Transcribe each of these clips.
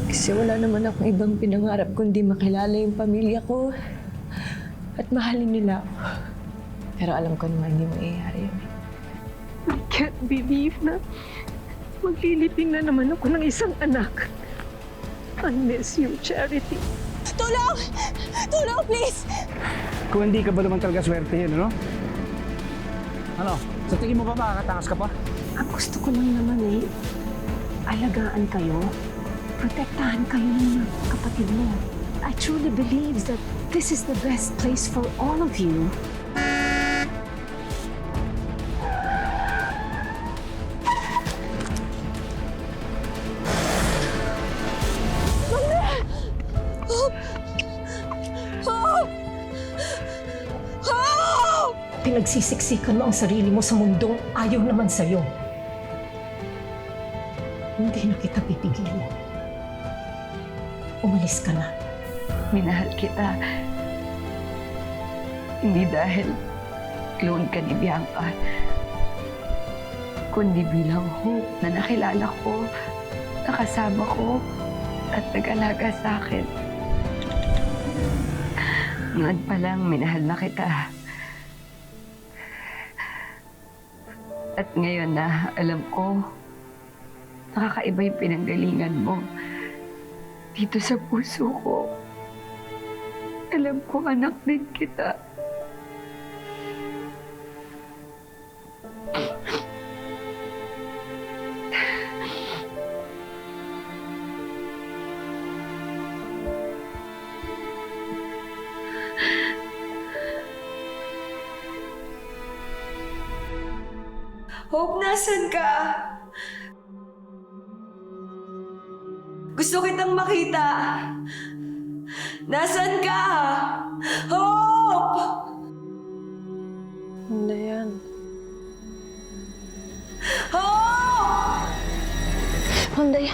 Kasi wala naman akong ibang pinangarap kundi makilala yung pamilya ko at mahalin nila ako. Pero alam ko naman hindi mangyayari yun. I can't believe na magliliping na naman ako ng isang anak. I miss you, Charity. Tulong! Tulong, please! Kung hindi ka ba naman talaga swertehin, ano? Ano? Sa tingin mo ba makakatakas ka pa? Ang gusto ko lang naman alagaan kayo. Protektahan kayo ng mga kapatid mo. I truly believe that this is the best place for all of you. Pinagsisiksikan mo ang sarili mo sa mundong ayaw naman sa'yo. Hindi na kita pipigilan. Umalis ka na. Minahal kita. Hindi dahil clone ka ni Bianca, kundi bilang hope na nakilala ko, nakasama ko, at nag-alaga sa akin. Noon pa lang, minahal na kita. At ngayon na alam ko, nakakaiba yung pinanggalingan mo. Dito sa puso ko, alam ko anak din kita. Hope, nasan ka? Gusto kitang makita. Nasaan ka? Hope! Hindi yan. Hope! Honday.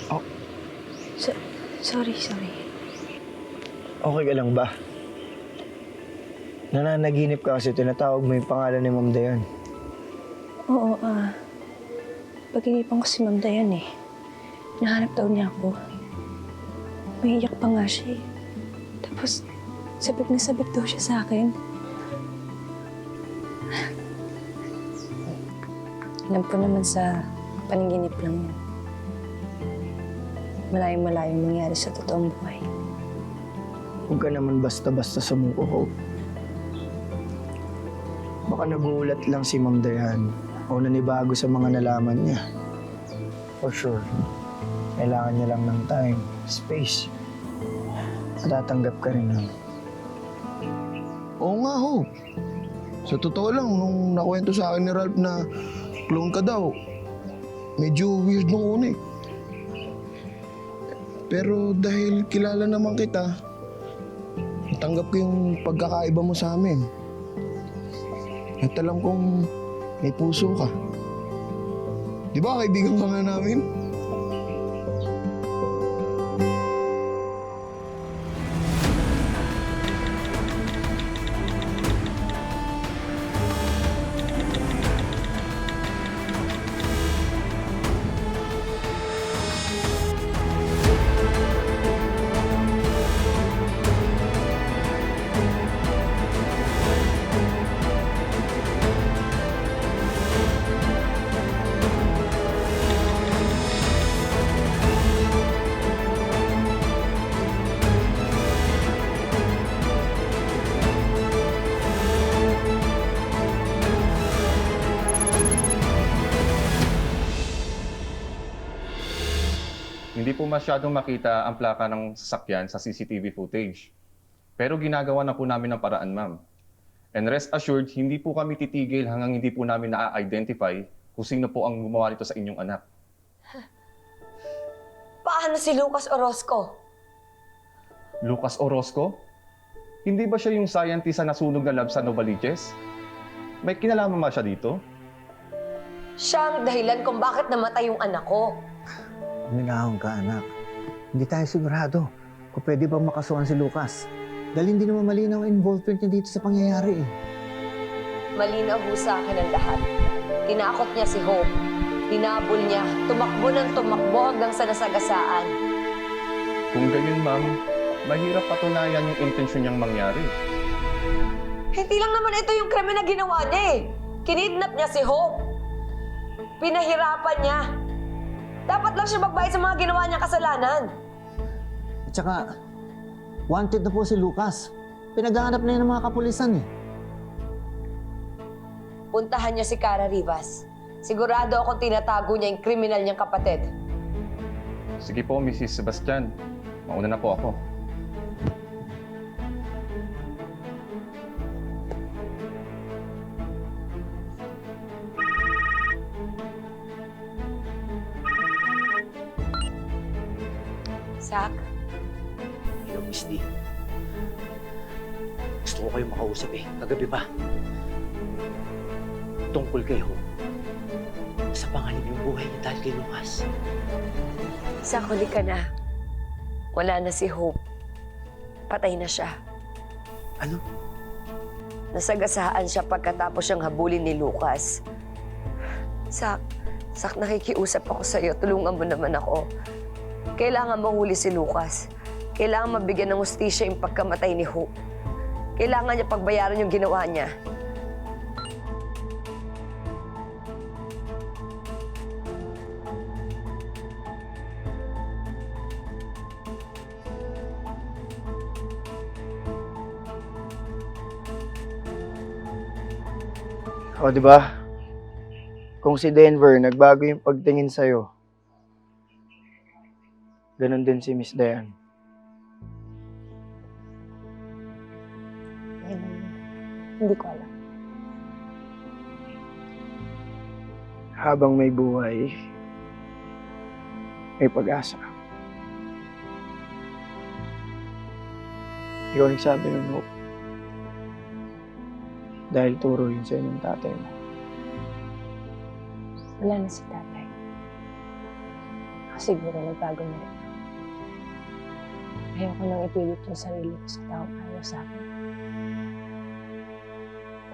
Oh. Sorry. Okay ka lang ba? Nananaginip ka kasi tinatawag mo yung pangalan ni Ma'am Dayan. Oo, pag-inipan ko si Ma'am Dayan Nahanap daw niya ako. Umiiyak pa nga siya Tapos, sabik na sabik daw siya sa akin. Alam ko naman sa panaginip lang yun. Malayong mangyari sa totoong buhay. Huwag ka naman basta-basta sumuko, Hope. Baka nagulat lang si Ma'am Dayan o nanibago sa mga nalaman niya. For sure, kailangan niya lang ng time, space. At tatanggap ka rin nun. Oo nga, Hope. Sa totoo lang, nung nakwento sa akin ni Ralph na clone ka daw, medyo weird nung una Pero dahil kilala naman kita, natanggap ko yung pagkakaiba mo sa amin. At alam kong may puso ka. Di ba kaibigan ka nga namin? Hindi po masyadong makita ang plaka ng sasakyan sa CCTV footage. Pero ginagawa na po namin ng paraan, ma'am. And rest assured, hindi po kami titigil hanggang hindi po namin na-identify kung sino po ang gumawa nito sa inyong anak. Paano si Lucas Orozco? Lucas Orozco? Hindi ba siya yung scientist na nasunog na lab sa Novaliches? May kinalaman ba siya dito? Siya ang dahilan kung bakit namatay yung anak ko. Minahon ka, anak. Hindi tayo sigurado kung pwede bang makasuhan si Lucas. Dahil hindi naman malinaw ang involvement niya dito sa pangyayari Malinaw ho sa akin ang lahat. Tinakot niya si Hope. Hinabol niya. Tumakbo ng tumakbo hanggang sa nasagasaan. Kung ganyan, ma'am, mahirap patunayan yung intensyon niyang mangyari. Hindi lang naman ito yung krimen na ginawa niya eh. Kinidnap niya si Hope. Pinahirapan niya. Dapat lang siya magbayad sa mga ginawa niyang kasalanan. At saka, wanted na po si Lucas. Pinaghahanap na yun ng mga kapulisan eh. Puntahan niya si Cara Rivas. Sigurado akong tinatago niya yung kriminal niyang kapatid. Sige po, Mrs. Sebastian. Mauna na po ako. Zach, Hello, Miss D. Gusto ko kayong makausap eh. Kagabi pa. Tungkol kay Hope. Sa panganib yung buhay niya dahil kay Lucas. Zach, huli ka na. Wala na si Hope. Patay na siya. Ano? Nasagasaan siya pagkatapos siyang habulin ni Lucas. Zach, nakikiusap ako sa'yo. Tulungan mo naman ako. Kailangan mahuli si Lucas. Kailangan mabigyan ng hustisya yung pagkamatay ni Hope. Kailangan niya pagbayaran yung ginawa niya. O, di ba? Kung si Denver, nagbago yung pagtingin sa'yo, ganun din si Miss Diane. Hindi ko alam. Habang may buhay, may pag-asa. Ikaw nagsabi ng Hope. Dahil turo yun sa inyong tatay mo. Wala na si tatay. Siguro nagbago na rin. Ayoko nang ipilit yung sarili ko sa taong ayaw sa akin.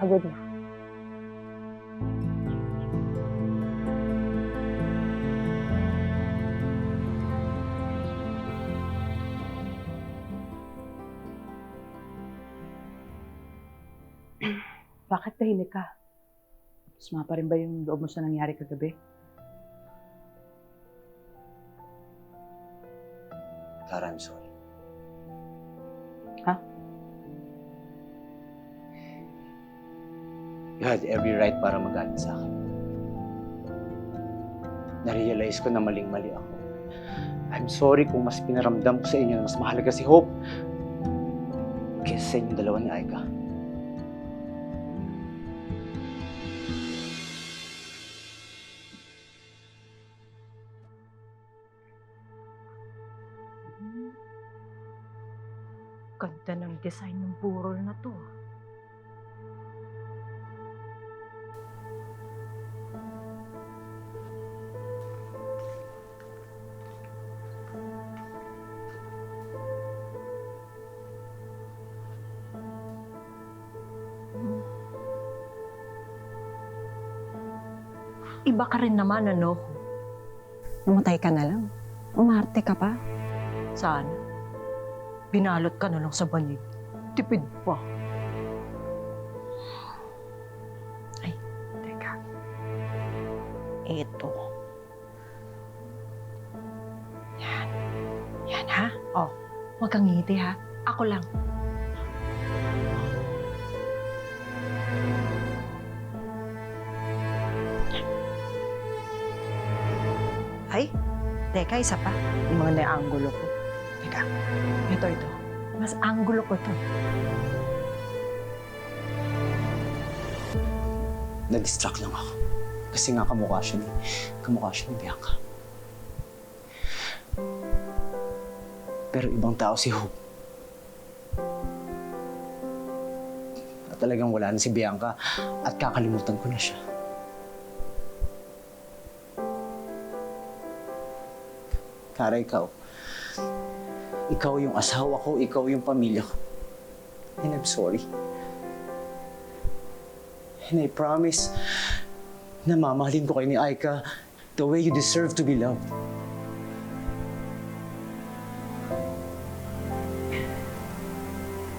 Pagod na. Bakit tahimik ka? Suma pa rin ba yung loob mo sa nangyari kagabi? Cara, I'm sorry. Ha? You had every right para magalit sa akin. Na-realize ko na maling-mali ako. I'm sorry kung mas pinaramdam ko sa inyo na mas mahalaga si Hope kaysa sa inyong dalawa ni Aika. Ganda ng design ng burol na to. Iba ka rin naman, ano? Namatay ka na lang. Umarte ka pa. Sana. Binalot ka na lang sa banig. Tipid pa. Ay, teka. Ito. Yan. Yan, ha? Oh, huwag kang ngiti, ha? Ako lang. Ay, teka, isa pa. Yung mga na-angulo ko. Teka, ito. Mas angulo ko to. Na-distract lang ako. Kasi nga kamukha siya ni Bianca. Pero ibang tao si Hope. At talagang wala na si Bianca at kakalimutan ko na siya. Cara, ikaw. Ikaw yung asawa ko, ikaw yung pamilya ko. And I'm sorry. And I promise na mamahalin ko kayo ni Aika the way you deserve to be loved.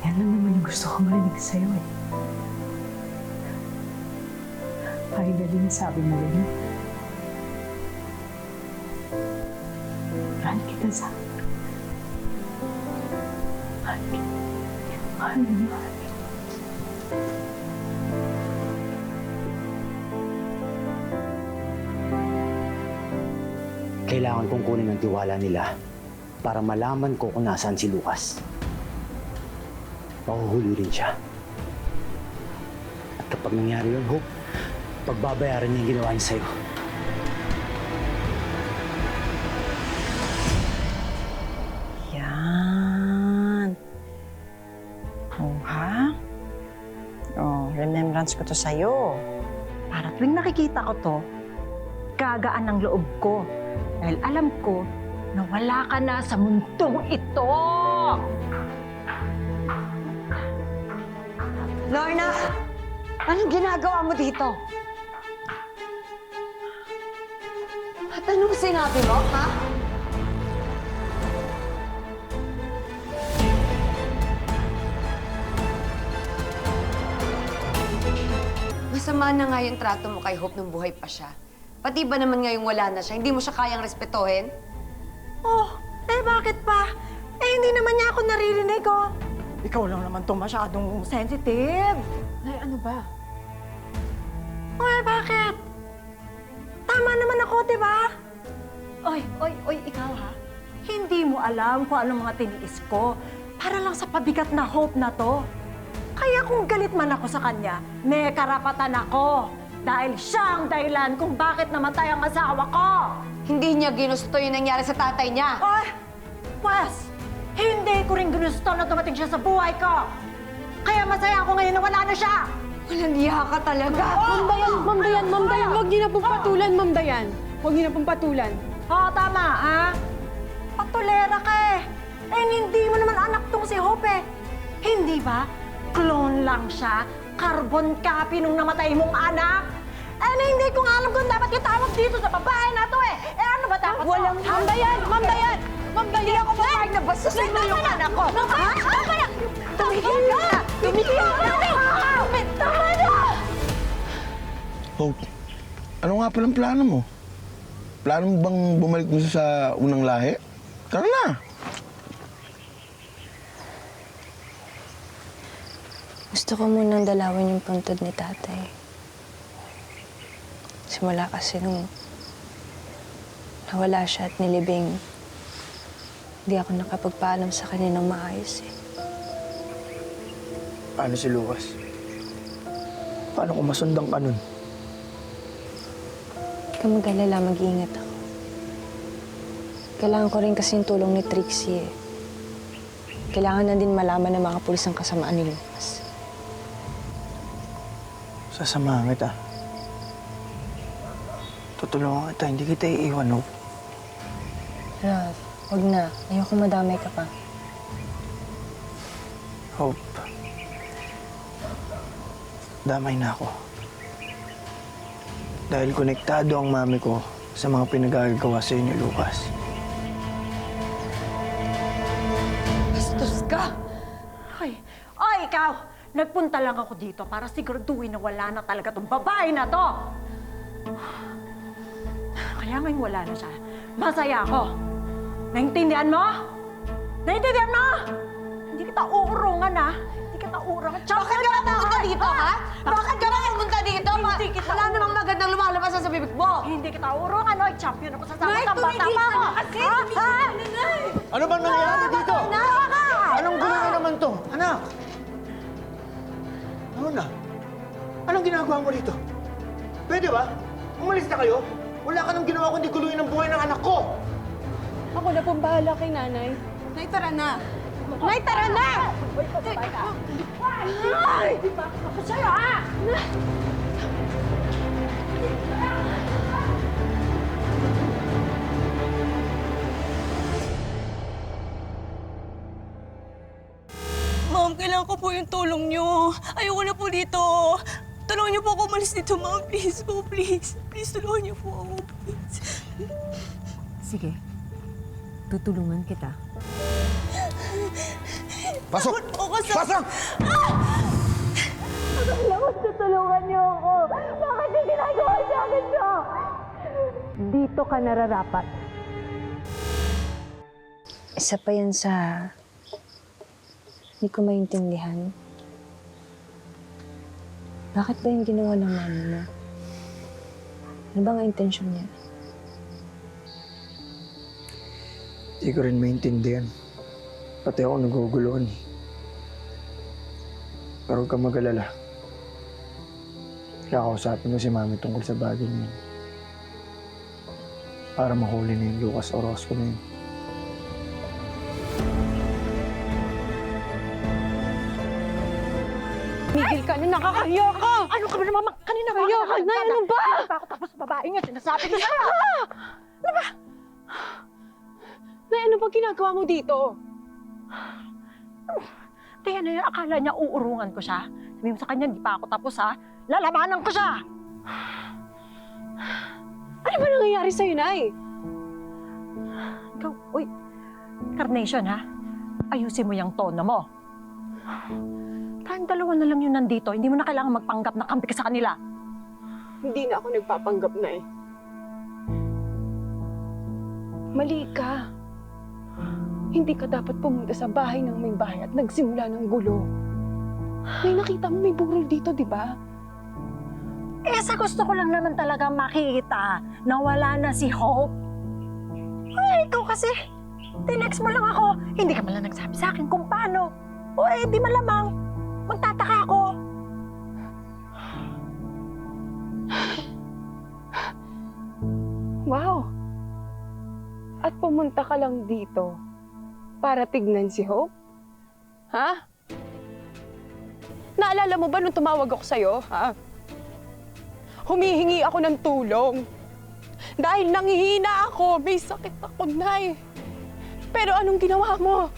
Yan lang naman yung gusto ko marinig sa'yo eh. Finally, nasabi mo rin. Mahal kita, Zach. Mahal kita. Mahal na mahal kita. Kailangan kong kunin ang tiwala nila para malaman ko kung nasaan si Lucas. Mahuhuli rin siya. At kapag nangyari yun, Hope, pagbabayaran niya yung ginawa niya sa'yo. Yan. Oh, ha? Oh, remembrance ko to sa'yo. Para tuwing nakikita ko to, gagaan ng loob ko. Dahil alam ko na wala ka na sa mundong ito! Lorna! Anong ginagawa mo dito? At anong sinabi mo, ha? Masama na nga yung trato mo kay Hope nung buhay pa siya. Pati ba naman ngayong wala na siya, hindi mo siya kayang respetuhin? Oh, eh bakit pa? Eh hindi naman niya ako naririnig, oh. Ikaw lang naman to masyadong sensitive. Nay, ano ba? Eh bakit? Tama naman ako, di ba? Oy, ikaw ha? Hindi mo alam kung anong mga tiniis ko para lang sa pabigat na Hope na to. Kaya kung galit man ako sa kanya, may karapatan ako. Dahil siya ang dahilan kung bakit namatay ang asawa ko. Hindi niya ginusto yung nangyari sa tatay niya. Oh, pues, hindi ko rin ginusto na dumating siya sa buhay ko. Kaya masaya ako ngayon na wala na siya. Walang iya ka talaga. Ma'am Dayan, huwag niyo na pong patulan, Ma'am Dayan. Huwag niyo na pong patulan. Oo, tama, ha? Patulera ka eh. Eh, hindi mo naman anak tong si Hope eh. Hindi ba? Clone lang siya. Carbon copy nung namatay mong anak. Eh, hindi ko nga alam kung dapat itawag dito sa babae na to eh. Eh, ano ba dapat? Walang Ma'am Dayan! Hindi ako papayag na bastusin mo yung anak ko. Ha? Tumigil ka! Tumigil ka! Tama na! Hope, ano nga palang plano mo? Plano mo bang bumalik mo sa unang lahi? Tara na! Gusto ko munang dalawin yung puntod ni tatay. Simula kasi nung nawala siya at nilibing, hindi ako nakapagpaalam sa kanya ng maayos eh. Paano si Lucas? Paano kung masundan ka nun? Huwag ka mag-alala, mag-iingat ako. Kailangan ko rin kasi yung tulong ni Trixie eh. Kailangan na din malaman ng mga pulis ang kasamaan ni Lucas. Sasamahan kita. Tutulungan kita, hindi kita iiwan, Hope. Ralph, huwag na. Ayoko madamay ka pa. Hope. Damay na ako. Dahil konektado ang mami ko sa mga pinagagawa sa ni Lucas. Bastos ka! Ay, ikaw! Nagpunta lang ako dito para siguraduhin na wala na talaga tong babae na to. Kaya ngayon wala na siya. Masaya ako. Naintindihan mo? Naintindihan mo? Hindi kita uurungan, ha? Hindi kita uurungan. Bakit ka ba pumunta dito, ha? Bakit ka ba pumunta dito? Hindi kita Wala namang magandang lumalabas sa bibig mo. Hindi kita uurungan. Oy, champion ako sa sabot. Nay, Ang bata tumigil pa ka ako. na kasi. Ha? Tumigil ka na, Ano bang nangyayari dito? Anong gulo na naman to? Anak! Ano na? Anong ginagawa mo dito? Pwede ba? Umalis na kayo? Wala ka nang ginawa kundi guluhin ang buhay ng anak ko! Ako na pong bahala kay nanay. Nay, tara na! Nay, tara na! Ay! Ako sa'yo, ha? Ma'am, kailangan ko po yung tulong niyo. Ayoko na po dito. Tulungan niyo po ako umalis dito, ma'am. Please po, please. Please, tulungan niyo po ako, please. Sige. Tutulungan kita. Pasok! Takot po ako sa... Pasok! Salamat sa tulungan niyo ako. Bakit niyo ginagawa sa akin to? Dito ka nararapat. Isa pa yan sa... Hindi ko maintindihan. Bakit ba yung ginawa ng mami mo? Ano ba ang intensyon niya? Hindi ko rin maintindihan. Pati ako naguguluhan. Pero huwag kang mag-alala. Kakausapin mo si mami tungkol sa bagay niya. Para mahuli na yung Lucas Orozco na yun. Migil ka na, nakakahiya ka! Ano ka ba naman? Kanina ka ka na, ano ba? Hindi pa ako tapos sa babae nga, sinasabi ko sa'yo! Ano ba? Nay, ano ba ginagawa mo dito? Kaya na yun, akala niya uurungan ko siya. Sabi mo sa kanya, hindi pa ako tapos ha. Lalabanan ko siya! Ano ba nangyayari sa'yo, Nay? Ikaw, uy, Carnation ha, ayusin mo yung tono mo. Tayong dalawa na lang yun nandito, hindi mo na kailangan magpanggap na kampi ka sa kanila. Hindi na ako nagpapanggap, Nay. Mali ka. Hindi ka dapat pumunta sa bahay ng may bahay at nagsimula ng gulo. May nakita mo may burol dito, di ba? Eh, sa gusto ko lang naman talaga makita na wala na si Hope. Ay, ikaw kasi, tinext mo lang ako. Hindi ka malang nagsabi sa akin kung paano. O eh, di malamang. Magtataka ako. Wow! At pumunta ka lang dito para tignan si Hope? Ha? Naalala mo ba nung tumawag ako sa'yo, ha? Humihingi ako ng tulong. Dahil nanghihina ako, may sakit ako, Nay. Pero anong ginawa mo?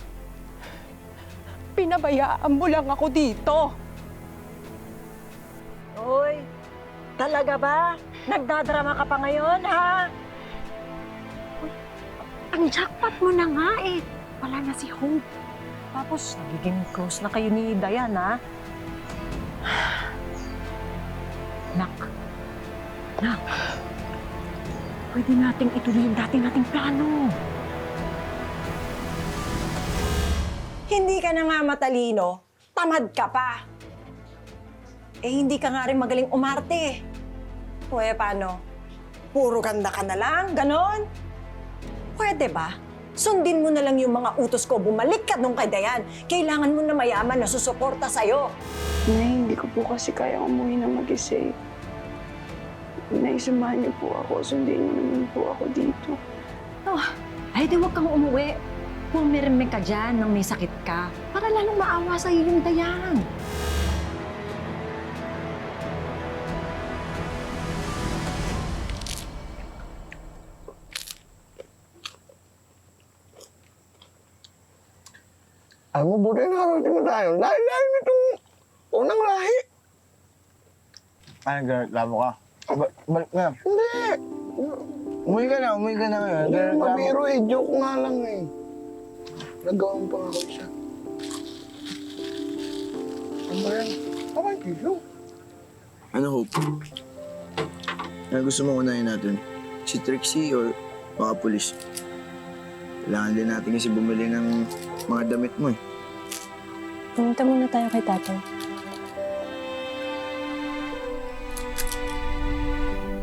Pinabayaan mo lang ako dito. Uy, talaga ba? Nagdadrama ka pa ngayon, ha? Uy, ang jackpot mo na nga eh. Wala na si Hope. Tapos, nagiging close na kayo ni Dayan, ha? Nak. Pwede nating ituloy yung dati nating plano. Hindi ka na nga matalino, tamad ka pa. Eh, hindi ka nga rin magaling umarte. O eh, paano? Puro ganda ka na lang, ganon? Pwede ba? Sundin mo na lang yung mga utos ko, bumalik ka nung kay Dayan. Kailangan mo na mayaman na susuporta sa'yo. Nay, hindi ko po kasi kaya umuwi na mag-isa eh. Nay, samahan niyo po ako. Sundin niyo naman po ako dito. Oh, ay di huwag kang umuwi. Pumirme ka dyan nang may sakit ka para lalong maawa sa'yo yung Dayan. Alam mo, buti nakarating na tayo. Dahil nitong unang lahi. Paano reklamo ka? Balik na. Hindi. Umuwi ka na ngayon. Hindi mabiro eh. Joke nga lang eh. Nagawang pa ako siya. Ang bayan. Okay, Kilo. Ano, Hope? Ano gusto mo unahin natin? Si Trixie or mga pulis? Kailangan din natin kasi bumili ng mga damit mo eh. Pumunta muna tayo kay tatay.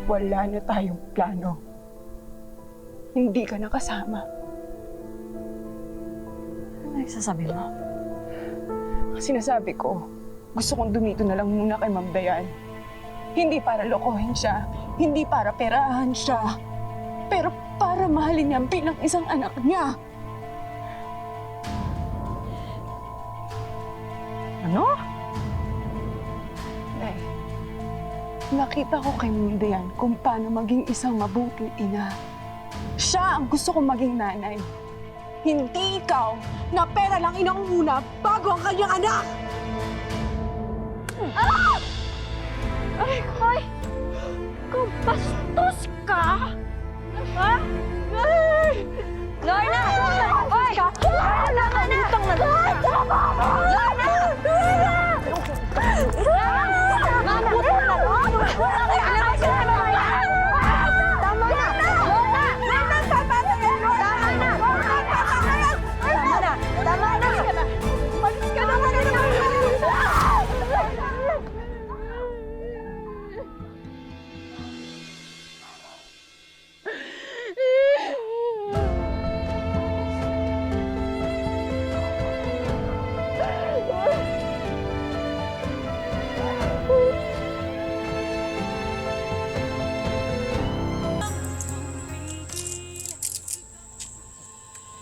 Wala na tayong plano. Hindi ka nakasama. Ano nagsasabi mo? Ang sinasabi ko, gusto kong dumito na lang muna kay Ma'am Dayan. Hindi para lokohin siya, hindi para perahan siya, pero para mahalin niya bilang isang anak niya. Ano? Nay, nakita ko kay Ma'am Dayan kung paano maging isang mabuting ina. Siya ang gusto kong maging nanay. Hindi ikaw na pera lang inauna bago ang kanyang anak! Hoy! Kung bastos ka! Ha? Lorna! Hoy! Lorna! Utang na lang! Lorna! Mama! Utang na lang! Tama na! Lorna! Lorna! Tama na yan! Tama na! Tama na! Tama na! Malis ka na!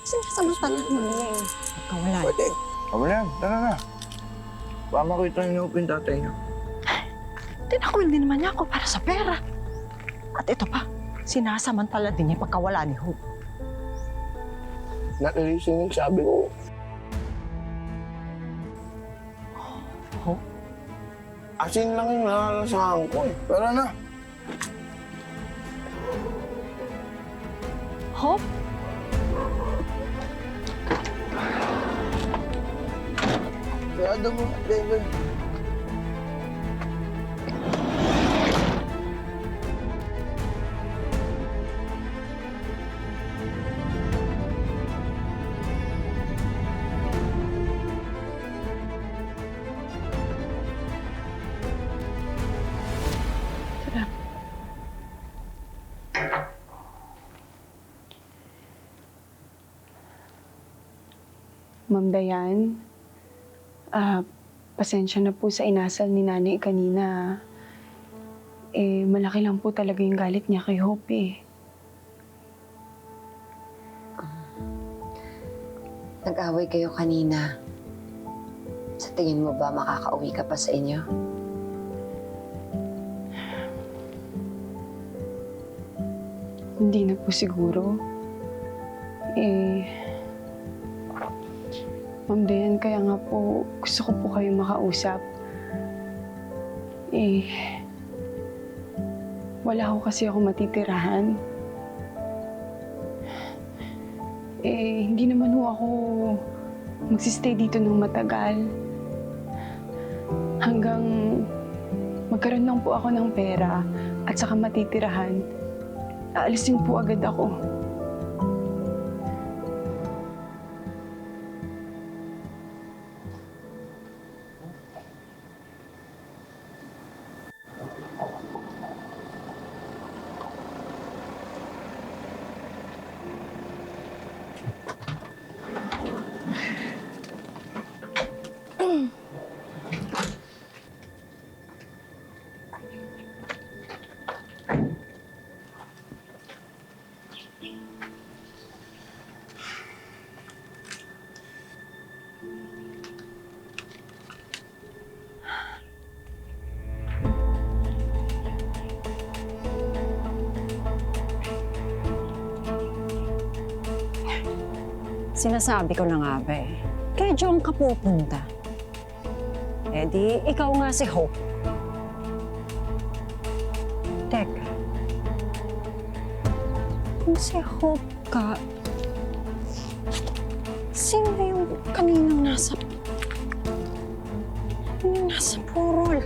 Sinasamantala mo niya eh. Pagkawala. Pwede. Tama na, tara na. Baka makita niyo yung tatay niyo. Tinakwil din naman niya ako para sa pera. At ito pa, sinasamantala din niya pagkawala ni Hope. Nakilising yung sabi ko. Hope? Asin lang yung nalalasahan ko eh. Pero na. Hope? Kaya mo, David. Ma'am Dayan, pasensya na po sa inasal ni nanay kanina. Malaki lang po talaga yung galit niya kay Hope eh. Nag-away kayo kanina. Sa tingin mo ba makakauwi ka pa sa inyo? Hindi na po siguro. Ma'am Dayan, kaya nga po gusto ko po kayo makausap. Wala ko kasi ako matitirahan. Hindi naman ho ako magsistay dito ng matagal. Hanggang magkaroon lang po ako ng pera at saka matitirahan, aalisin po agad ako. Sinasabi ko na nga ba eh. Kaya John ka pupunta. Di, ikaw nga si Hope. Teka. Kung si Hope ka, sino yung kaninang nasa purol?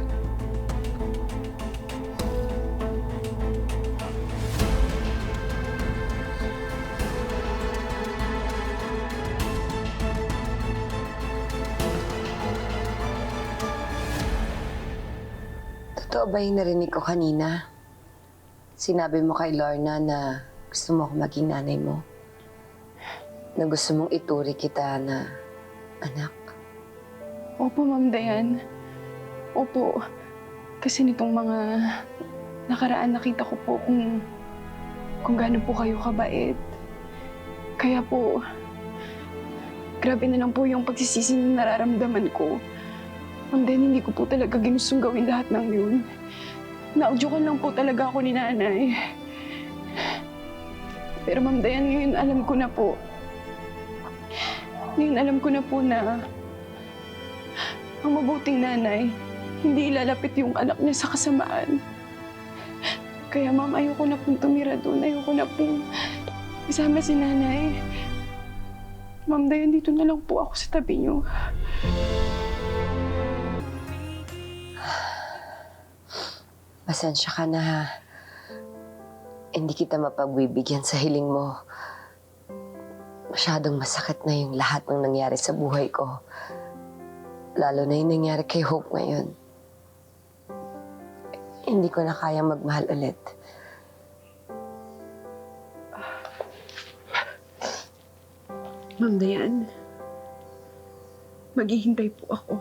Totoo ba yung narinig ko kanina? Sinabi mo kay Lorna na gusto mo ako maging nanay mo? Na gusto mong ituri kita na anak? Opo, Ma'am Dayan. Opo. Kasi nitong mga nakaraan nakita ko po kung gaano po kayo kabait. Kaya po, grabe na lang po yung pagsisisi na nararamdaman ko. Ma'am Dayan, hindi ko po talaga ginustong gawin lahat ng yun. Naudyukan lang po talaga ako ni nanay. Pero Ma'am Dayan, ngayon alam ko na po. Ngayon alam ko na po na ang mabuting nanay, hindi ilalapit yung anak niya sa kasamaan. Kaya ma'am, ayoko na pong tumira doon. Ayoko na pong isama si nanay. Ma'am Dayan, dito na lang po ako sa tabi niyo. Pasensya ka na ha. Hindi kita mapagbibigyan sa hiling mo. Masyadong masakit na yung lahat ng nangyari sa buhay ko. Lalo na yung nangyari kay Hope ngayon. Hindi ko na kayang magmahal ulit. Ma'am Dayan, maghihintay po ako.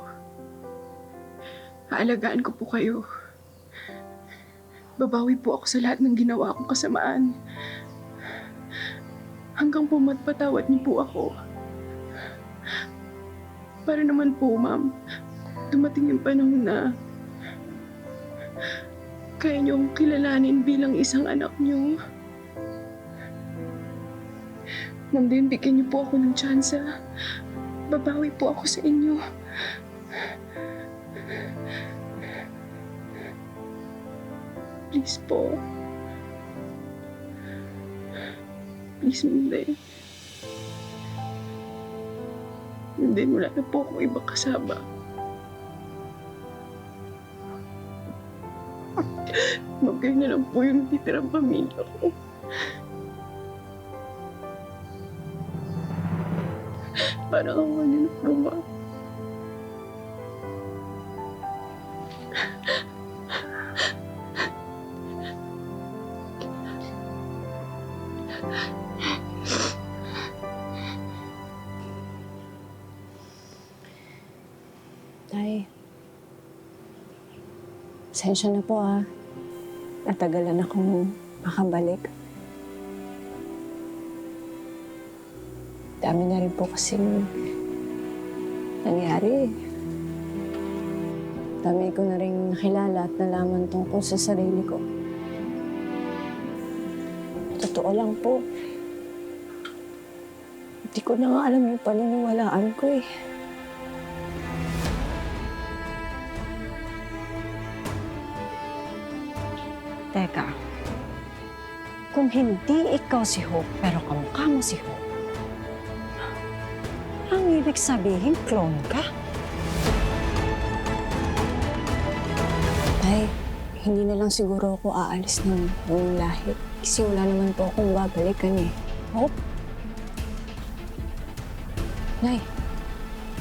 Aalagaan ko po kayo. Babawi po ako sa lahat ng ginawa kong kasamaan. Hanggang po matpatawad niyo po ako. Para naman po, ma'am, dumating yung panahon na kaya niyo akong kilalanin bilang isang anak niyo. Ma'am Dayan, bigyan niyo po ako ng tsansa. Babawi po ako sa inyo. Please po. Please, Ma'am Dayan. Ma'am Dayan, wala na po akong ibang kasama. Ma'am, kayo na lang po yung titirang pamilya ko. Parang awa niyo na po, ma'am. Tay, pasensya na po natagalan akong makabalik. Dami na rin po kasing nangyari. Dami ko na rin nakilala at nalaman tungkol sa sarili ko. Totoo lang po. Hindi ko na nga alam yung paniniwalaan ko eh. Teka, kung hindi ikaw si Hope, pero kamukha mo si Hope, ang ibig sabihin, clone ka? Tay, hindi na lang siguro ako aalis ng buong lahi. Kasi wala naman po akong babalikan eh. Hope? Nay,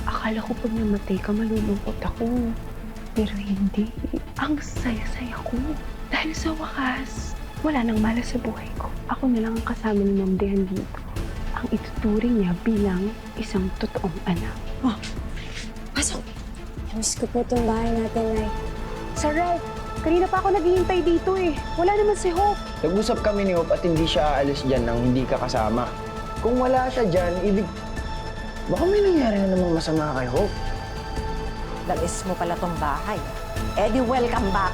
Akala ko pag namatay ka, malulungkot ako. Pero hindi. Ang saya-saya ko. Dahil sa wakas, wala nang malas sa buhay ko. Ako na lang ang kasama ni Ma'am Dayan dito. Ang ituturing niya bilang isang totoong anak. Oh, pasok! Namiss ko po itong bahay natin, Nay. Sir Ralph, kanina pa ako naghihintay dito eh. Wala naman si Hope. Nag-usap kami ni Hope at hindi siya aalis dyan nang hindi ka kasama. Kung wala siya dyan, baka may nangyari na namang masama kay Hope. Dalis mo pala tong bahay. Eddie, welcome back.